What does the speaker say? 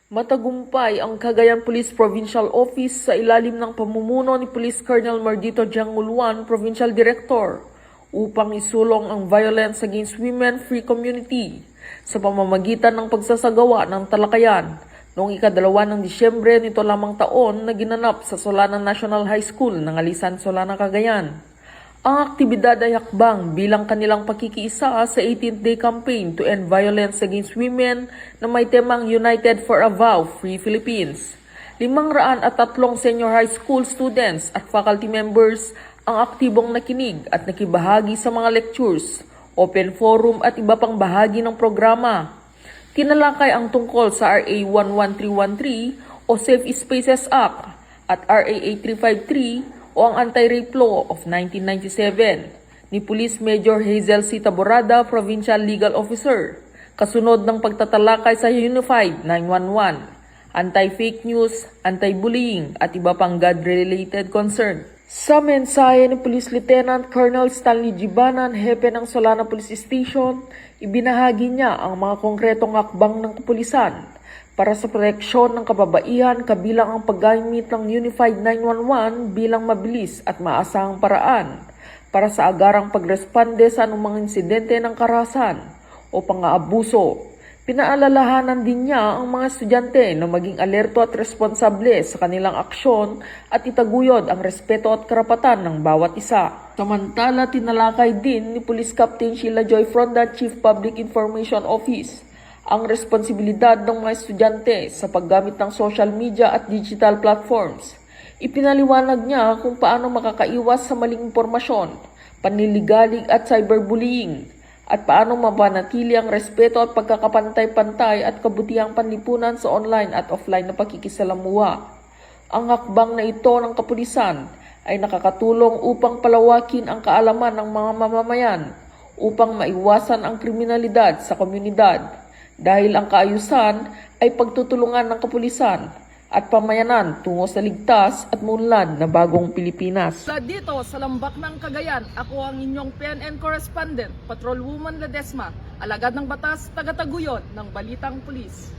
Matagumpay ang Cagayan Police Provincial Office sa ilalim ng pamumuno ni Police Colonel Mardito Janguluan, Provincial Director, upang isulong ang Violence Against Women Free Community sa pamamagitan ng pagsasagawa ng talakayan noong ika-2 ng Disyembre nito lamang taon na ginanap sa Solana National High School ng Alisan, Solana, Cagayan. Ang aktibidad ay hakbang bilang kanilang pakikiisa sa 18th Day Campaign to End Violence Against Women na may temang United for a Vow, Free Philippines. 503 senior high school students at faculty members ang aktibong nakinig at nakibahagi sa mga lectures, open forum at iba pang bahagi ng programa. Tinalakay ang tungkol sa RA 11313 o Safe Spaces Act at RA 8353 o ang Anti-Rape Law of 1997 ni Police Major Hazel C. Taborada, Provincial Legal Officer, kasunod ng pagtatalakay sa Unified 911, anti-fake news, anti-bullying at iba pang God-related concern. Sa mensahe ni Police Lieutenant Colonel Stanley Gibanan, hepe ng Solana Police Station, ibinahagi niya ang mga konkretong hakbang ng kapulisan para sa proteksyon ng kababaihan kabilang ang paggamit ng Unified 911 bilang mabilis at maasahang paraan para sa agarang pagresponde sa anumang insidente ng karahasan o pang-aabuso. Pinaalalahanan din niya ang mga estudyante na maging alerto at responsable sa kanilang aksyon at itaguyod ang respeto at karapatan ng bawat isa. Samantala, tinalakay din ni Police Captain Sheila Joy Fronda, Chief Public Information Office, ang responsibilidad ng mga estudyante sa paggamit ng social media at digital platforms. Ipinaliwanag niya kung paano makakaiwas sa maling impormasyon, panliligalig at cyberbullying, at paano mapanatili ang respeto at pagkakapantay-pantay at kabutihang panlipunan sa online at offline na pakikisalamuha. Ang hakbang na ito ng kapulisan ay nakakatulong upang palawakin ang kaalaman ng mga mamamayan upang maiwasan ang kriminalidad sa komunidad. Dahil ang kaayusan ay pagtutulungan ng kapulisan at pamayanan tungo sa ligtas at muunlad na bagong Pilipinas. Dito sa Lambak ng Cagayan, ako ang inyong PNN correspondent, Patrolwoman Ledesma, alagad ng batas, tagataguyod ng Balitang Pulis.